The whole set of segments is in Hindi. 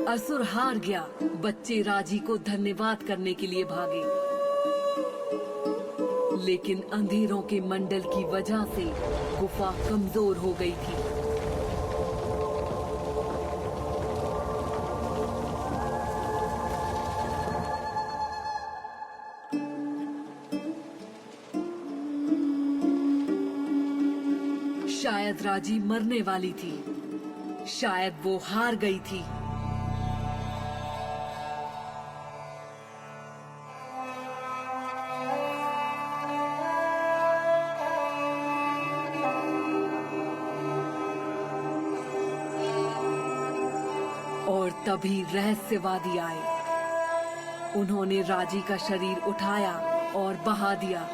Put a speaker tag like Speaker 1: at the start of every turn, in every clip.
Speaker 1: असुर हार गया। बच्चे राजी को धन्यवाद करने के लिए भागे, लेकिन अंधेरों के मंडल की वजह से गुफा कमजोर हो गई थी। शायद राजी मरने वाली थी, शायद वो हार गई थी। और तभी रहस्यवादी आए। उन्होंने राजी का शरीर उठाया और बहा दिया।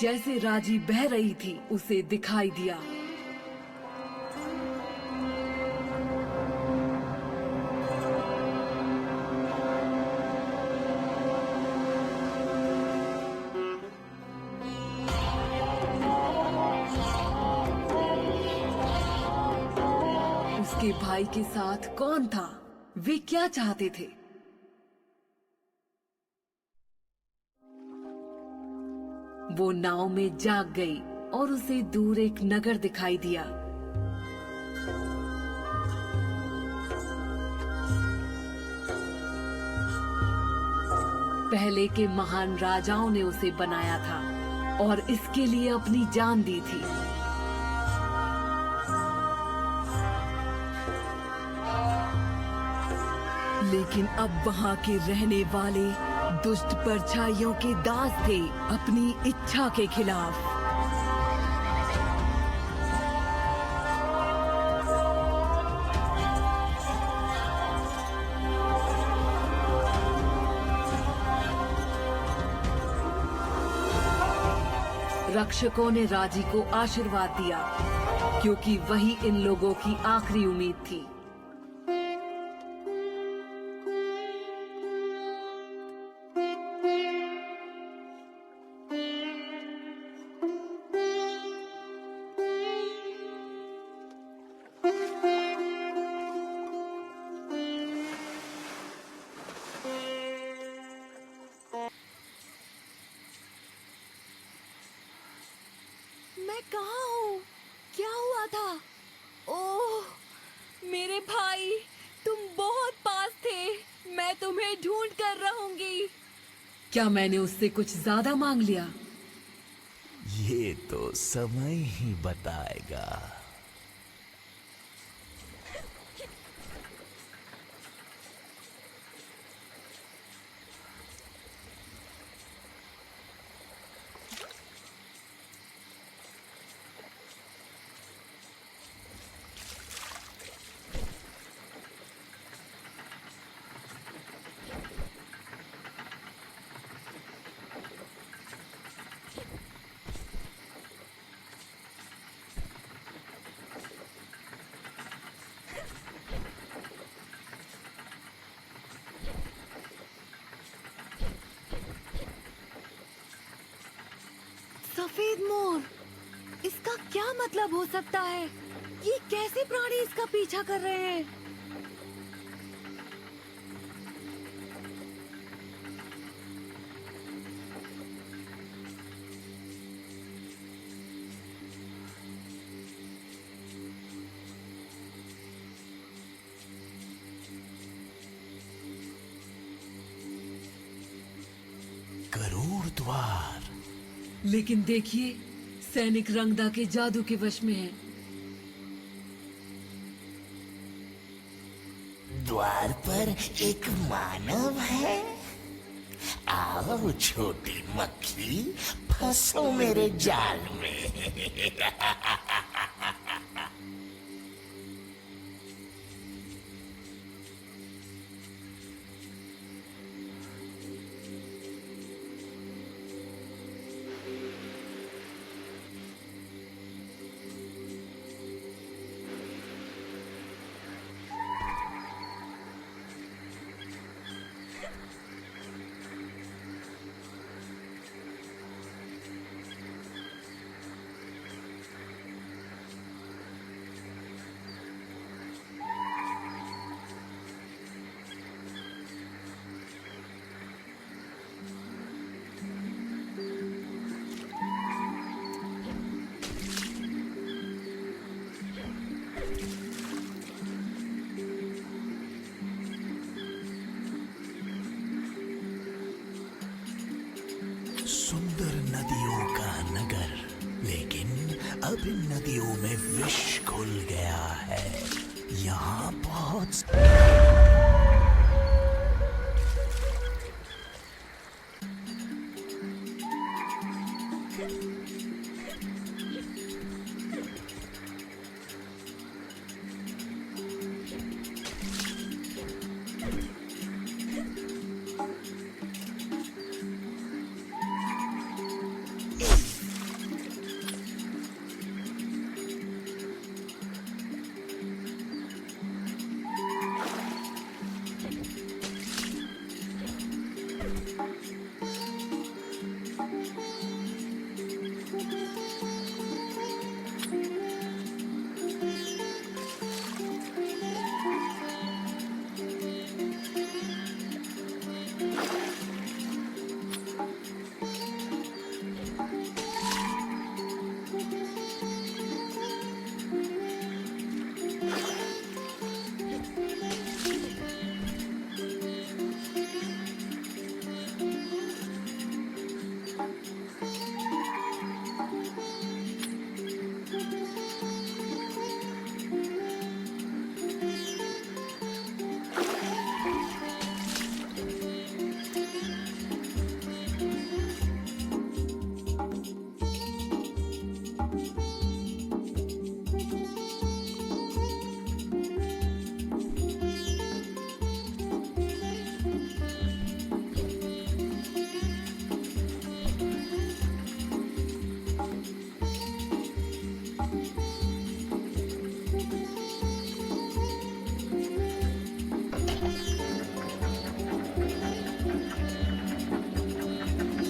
Speaker 1: जैसे राजी बह रही थी, उसे दिखाई दिया। उसके भाई के साथ कौन था? वे क्या चाहते थे? वो नाव में जाग गई और उसे दूर एक नगर दिखाई दिया। पहले के महान राजाओं ने उसे बनाया था और इसके लिए अपनी जान दी थी। लेकिन अब वहां के रहने वाले दुष्ट परछाइयों के दास थे, अपनी इच्छा के खिलाफ। रक्षकों ने राजी को आशीर्वाद दिया, क्योंकि वही इन लोगों की आखिरी उम्मीद थी।
Speaker 2: मैं कहाँ हूँ? क्या हुआ था? ओह, मेरे भाई, तुम बहुत पास थे। मैं तुम्हें ढूंढ कर रहूंगी।
Speaker 1: क्या मैंने उससे कुछ ज्यादा मांग लिया?
Speaker 3: ये तो समय ही बताएगा।
Speaker 2: सफेद मोर, इसका क्या मतलब हो सकता है? ये कैसे प्राणी इसका पीछा कर रहे हैं?
Speaker 3: गरुड़ द्वार।
Speaker 1: लेकिन देखिए, सैनिक रंगदा के जादू के वश में है।
Speaker 3: द्वार पर एक मानव है। आओ छोटी मक्खी, फंसो मेरे जाल में। नदियों का नगर, लेकिन अब इन नदियों में विष घुल गया है। यहाँ बहुत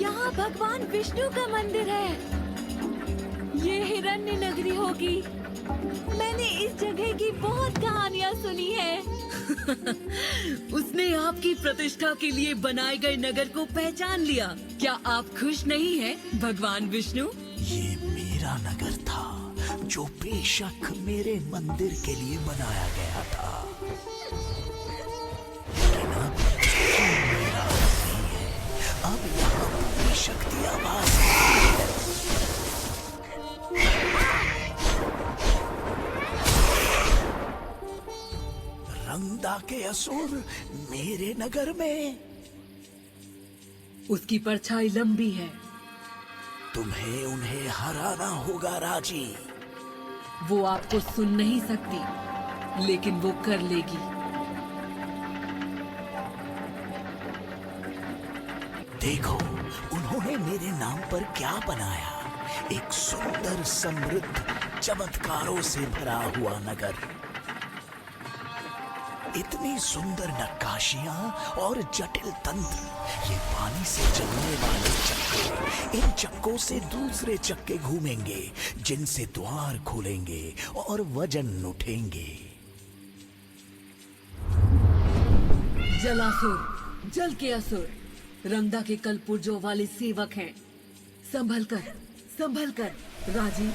Speaker 2: यहाँ भगवान विष्णु का मंदिर है। ये हिरण्य नगरी होगी। मैंने इस जगह की बहुत कहानियाँ सुनी है।
Speaker 1: उसने आपकी प्रतिष्ठा के लिए बनाए गए नगर को पहचान लिया। क्या आप खुश नहीं हैं, भगवान विष्णु?
Speaker 3: ये मेरा नगर था, जो बेशक मेरे मंदिर के लिए बनाया गया था, लेकिन अब ये मेरा नहीं है। अब यहाँ पूरी शक्ति आवाज है। रंगदा के असुर मेरे नगर में।
Speaker 1: उसकी परछाई लंबी है।
Speaker 3: तुम्हें उन्हें हराना होगा राजी।
Speaker 1: वो आपको सुन नहीं सकती, लेकिन वो कर लेगी।
Speaker 3: देखो, उन्होंने मेरे नाम पर क्या बनाया। एक सुंदर, समृद्ध, चमत्कारों से भरा हुआ नगर। इतनी सुंदर नक्काशियां और जटिल तंत्र। ये पानी से चलने वाले चक्के, इन चक्कों से दूसरे चक्के घूमेंगे, जिनसे द्वार खुलेंगे और वजन उठेंगे।
Speaker 1: जलासुर, जल के असुर, रंगदा के कलपुर्जों वाले सेवक हैं। संभल कर राजी,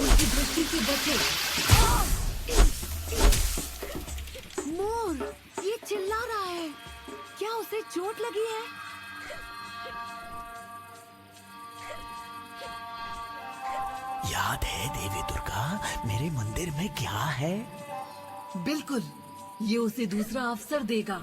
Speaker 1: उनकी दृष्टि से बचे।
Speaker 2: मोर, ये चिल्ला रहा है। क्या उसे चोट लगी है?
Speaker 3: याद है देवी दुर्गा, मेरे मंदिर में क्या है?
Speaker 1: बिल्कुल, ये उसे दूसरा अवसर देगा,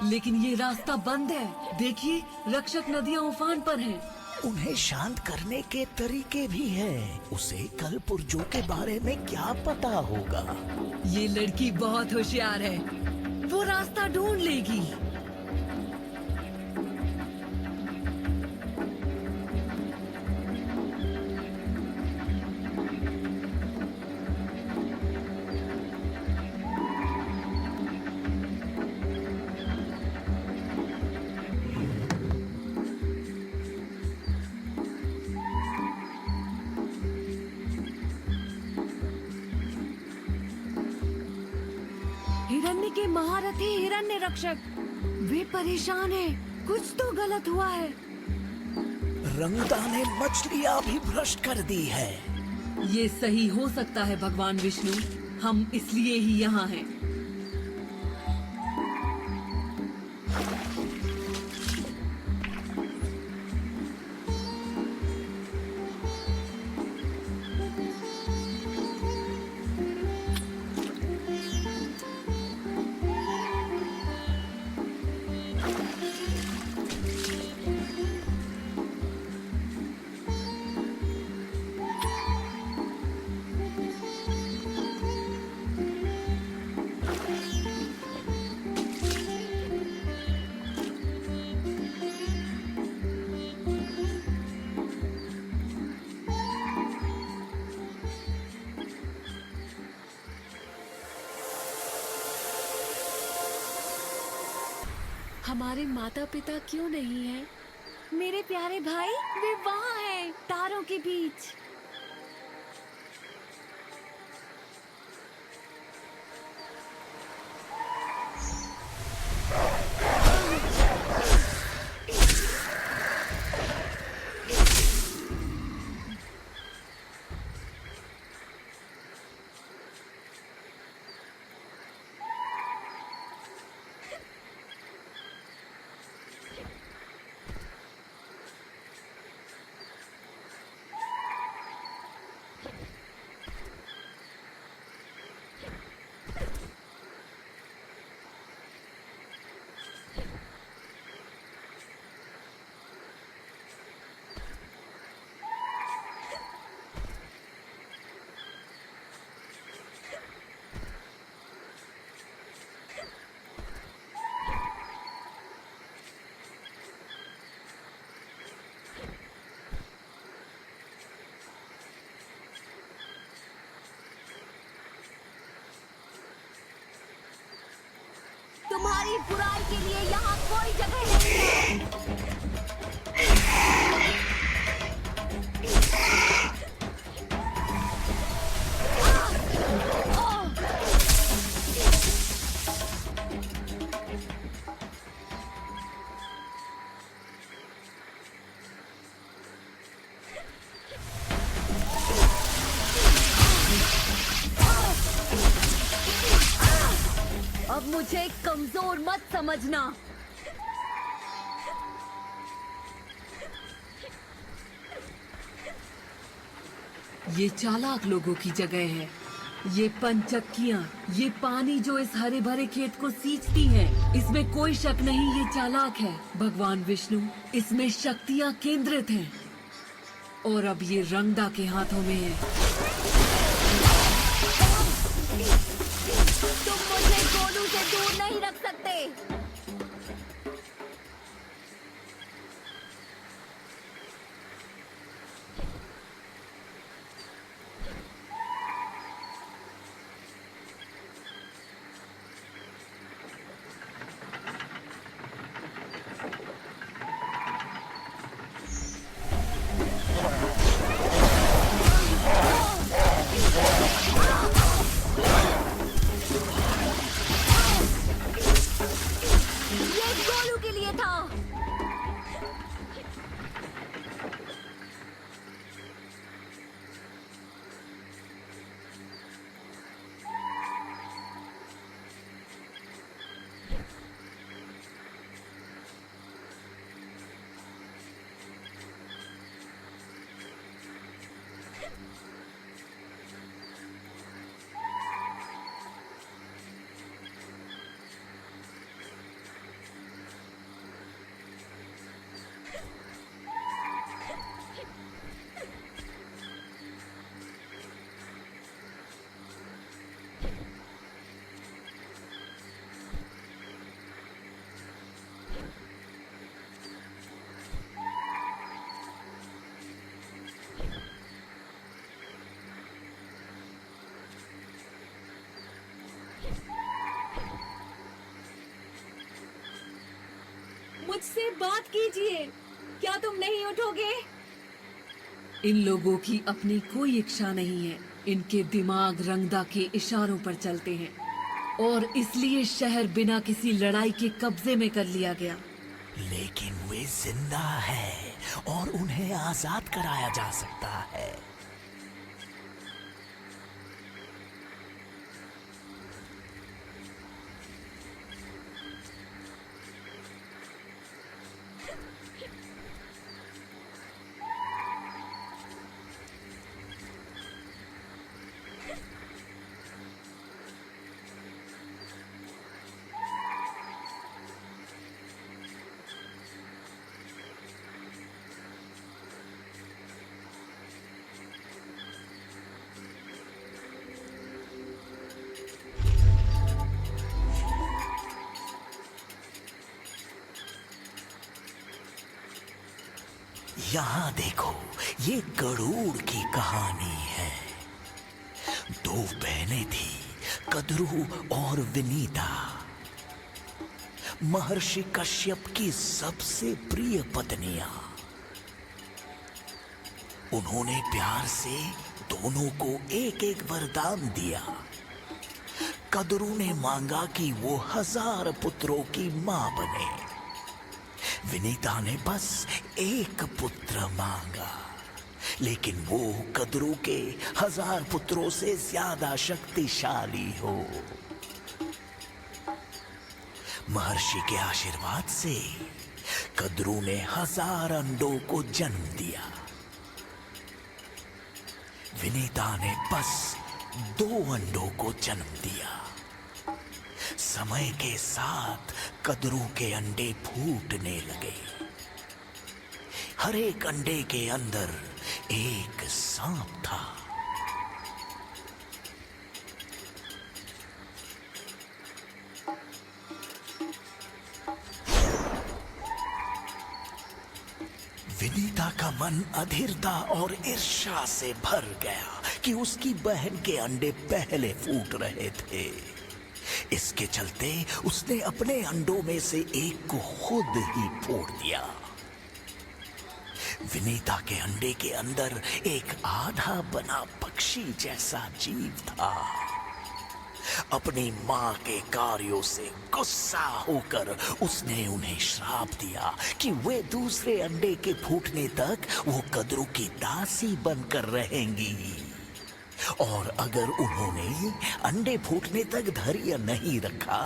Speaker 1: लेकिन ये रास्ता बंद है। देखिए, रक्षक नदियां उफान पर हैं।
Speaker 3: उन्हें शांत करने के तरीके भी हैं। उसे कलपुर्जों के बारे में क्या पता होगा?
Speaker 1: ये लड़की बहुत होशियार है। वो रास्ता ढूंढ लेगी।
Speaker 2: हिरण्य के महारथी हिरण्य रक्षक, वे परेशान हैं। कुछ तो गलत हुआ है।
Speaker 3: रंगदा ने मछलियां भी भ्रष्ट कर दी है।
Speaker 1: ये सही हो सकता है भगवान विष्णु, हम इसलिए ही यहाँ हैं।
Speaker 2: हमारे माता पिता क्यों नहीं हैं? मेरे प्यारे भाई, वे वहाँ हैं, तारों के बीच। तुम्हारी बुराई के लिए यहाँ कोई जगह नहीं है। अब मुझे कमजोर मत समझना।
Speaker 1: ये चालाक लोगों की जगह है। ये पंचक्कियाँ, ये पानी जो इस हरे भरे खेत को सींचती हैं, इसमें कोई शक नहीं ये चालाक है। भगवान विष्णु इसमें शक्तियाँ केंद्रित हैं और अब ये रंगदा के हाथों में है।
Speaker 2: तुम मुझे गोलू से दूर नहीं रख सकते। ये गोलू के लिए था। मुझसे बात कीजिए, क्या तुम नहीं उठोगे?
Speaker 1: इन लोगों की अपनी कोई इच्छा नहीं है। इनके दिमाग रंगदा के इशारों पर चलते हैं और इसलिए शहर बिना किसी लड़ाई के कब्जे में कर लिया गया।
Speaker 3: लेकिन वे जिंदा है और उन्हें आजाद कराया जा सकता है। यहाँ देखो, ये गरुड़ की कहानी है। दो बहनें थी, कद्रू और विनीता। महर्षि कश्यप की सबसे प्रिय पत्नियां। उन्होंने प्यार से दोनों को एक एक वरदान दिया। कद्रू ने मांगा कि वो 1000 पुत्रों की मां बने। विनीता ने बस एक पुत्र मांगा, लेकिन वो कद्रू के 1000 पुत्रों से ज्यादा शक्तिशाली हो। महर्षि के आशीर्वाद से कद्रू ने 1000 अंडों को जन्म दिया। विनीता ने बस 2 अंडों को जन्म दिया। समय के साथ कद्रू के अंडे फूटने लगे। हर एक अंडे के अंदर एक सांप था। विनीता का मन अधीरता और ईर्ष्या से भर गया कि उसकी बहन के अंडे पहले फूट रहे थे। इसके चलते उसने अपने अंडों में से एक को खुद ही फोड़ दिया। विनीता के अंडे के अंदर एक आधा बना पक्षी जैसा जीव था। अपनी मां के कार्यों से गुस्सा होकर उसने उन्हें श्राप दिया कि वे दूसरे अंडे के फूटने तक वो कद्रू की दासी बनकर रहेंगी, और अगर उन्होंने अंडे फूटने तक धैर्य नहीं रखा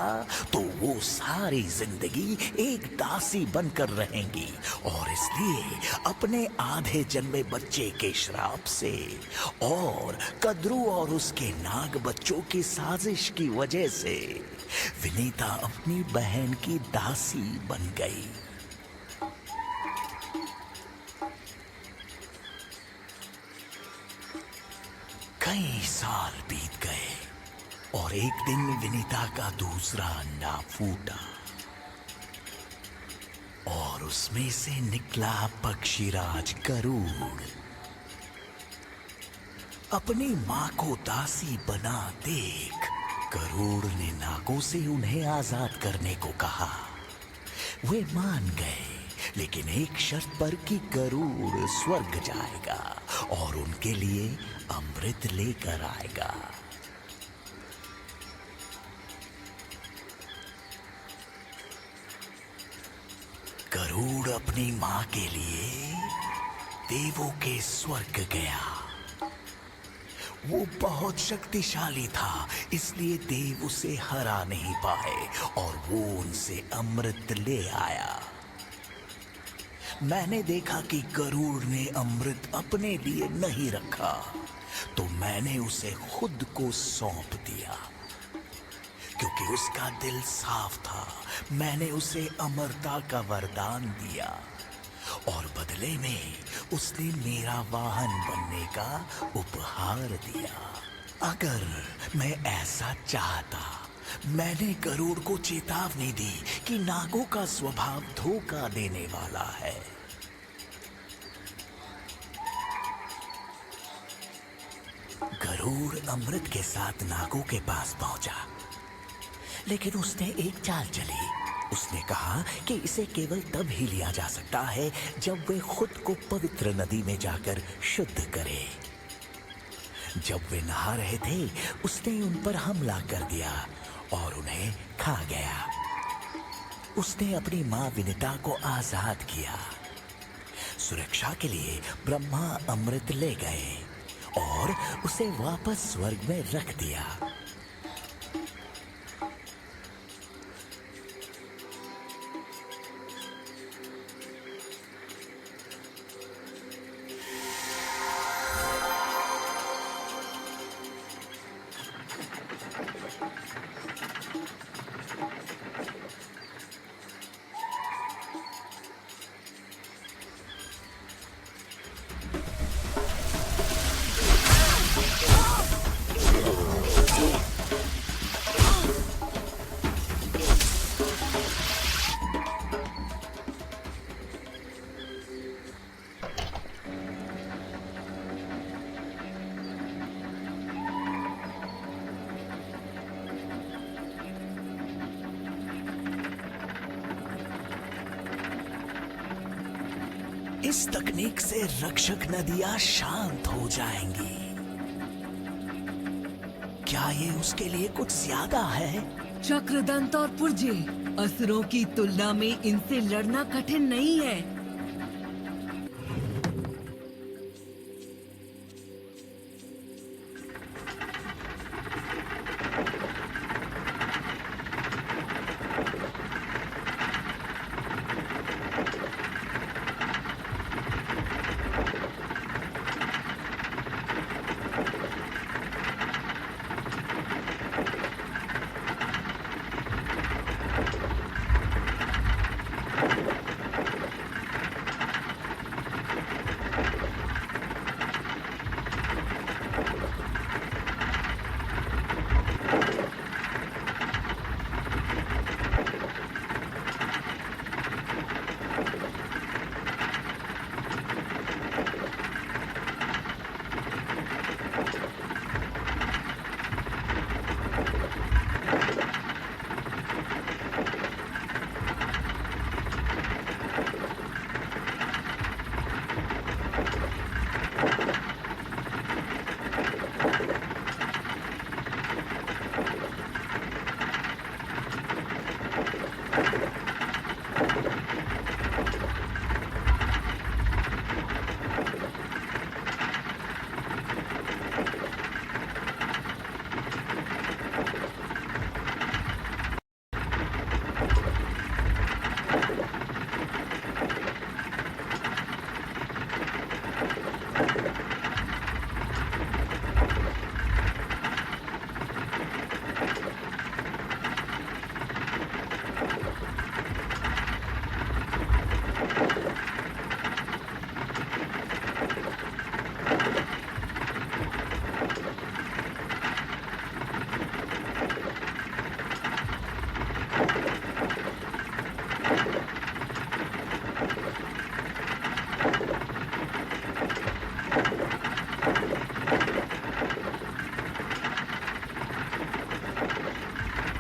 Speaker 3: तो वो सारी जिंदगी एक दासी बनकर रहेंगी। और इसलिए अपने आधे जन्मे बच्चे के श्राप से और कद्रू और उसके नाग बच्चों की साजिश की वजह से विनीता अपनी बहन की दासी बन गई। कई साल बीत गए और एक दिन विनीता का दूसरा अंडा फूटा और उसमें से निकला पक्षीराज गरुड़। अपनी मां को दासी बना देख गरुड़ ने नागों से उन्हें आजाद करने को कहा। वे मान गए, लेकिन एक शर्त पर कि गरुड़ स्वर्ग जाएगा और उनके लिए अमृत लेकर आएगा। गरुड़ अपनी मां के लिए देवों के स्वर्ग गया। वो बहुत शक्तिशाली था, इसलिए देव उसे हरा नहीं पाए और वो उनसे अमृत ले आया। मैंने देखा कि गरुड़ ने अमृत अपने लिए नहीं रखा, तो मैंने उसे खुद को सौंप दिया। क्योंकि उसका दिल साफ था, मैंने उसे अमरता का वरदान दिया और बदले में उसने मेरा वाहन बनने का उपहार दिया। अगर मैं ऐसा चाहता, मैंने गरुड़ को चेतावनी दी कि नागों का स्वभाव धोखा देने वाला है। गरुड़ अमृत के साथ नागों के पास पहुंचा, लेकिन उसने एक चाल चली। उसने कहा कि इसे केवल तब ही लिया जा सकता है जब वे खुद को पवित्र नदी में जाकर शुद्ध करे। जब वे नहा रहे थे, उसने उन पर हमला कर दिया और उन्हें खा गया। उसने अपनी मां विनीता को आजाद किया। सुरक्षा के लिए ब्रह्मा अमृत ले गए और उसे वापस स्वर्ग में रख दिया। इस तकनीक से रक्षक नदियां शांत हो जाएंगी। क्या ये उसके लिए कुछ ज्यादा है?
Speaker 1: चक्रदंत और पुर्जे, असुरों की तुलना में इनसे लड़ना कठिन नहीं है।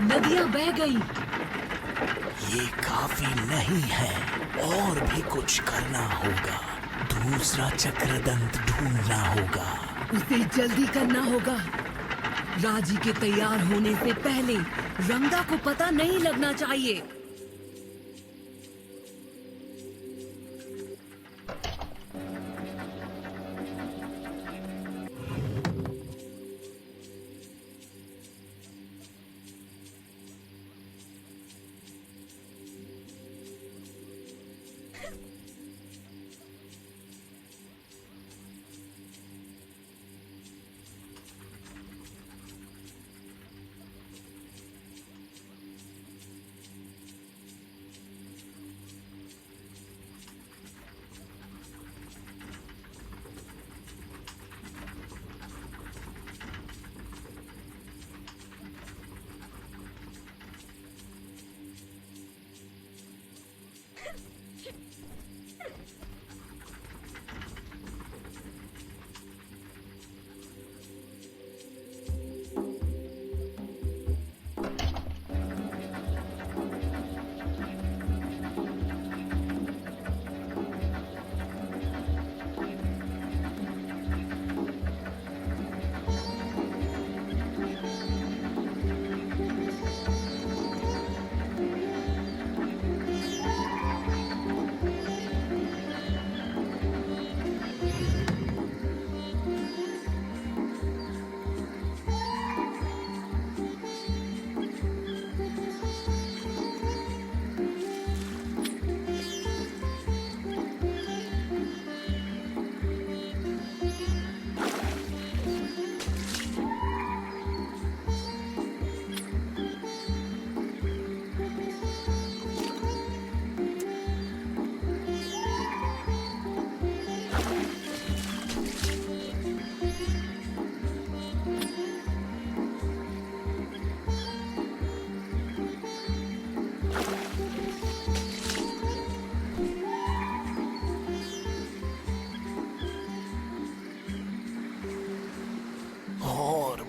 Speaker 1: नदियां बह गई।
Speaker 3: ये काफी नहीं है, और भी कुछ करना होगा। दूसरा चक्रदंत ढूंढना होगा।
Speaker 1: उसे जल्दी करना होगा। राजी के तैयार होने से पहले रंगा को पता नहीं लगना चाहिए।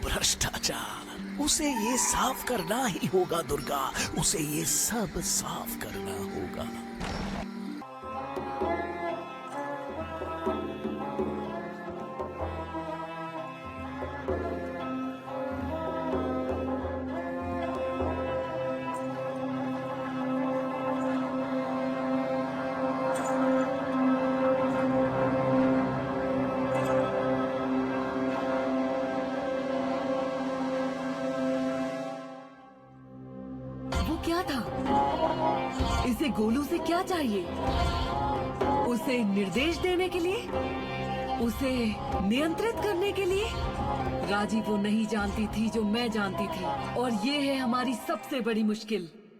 Speaker 3: भ्रष्टाचार, उसे ये साफ करना ही होगा दुर्गा, उसे ये सब साफ करना होगा।
Speaker 1: क्या था? इसे गोलू से क्या चाहिए? उसे निर्देश देने के लिए? उसे नियंत्रित करने के लिए? राजी वो नहीं जानती थी जो मैं जानती थी, और ये है हमारी सबसे बड़ी मुश्किल।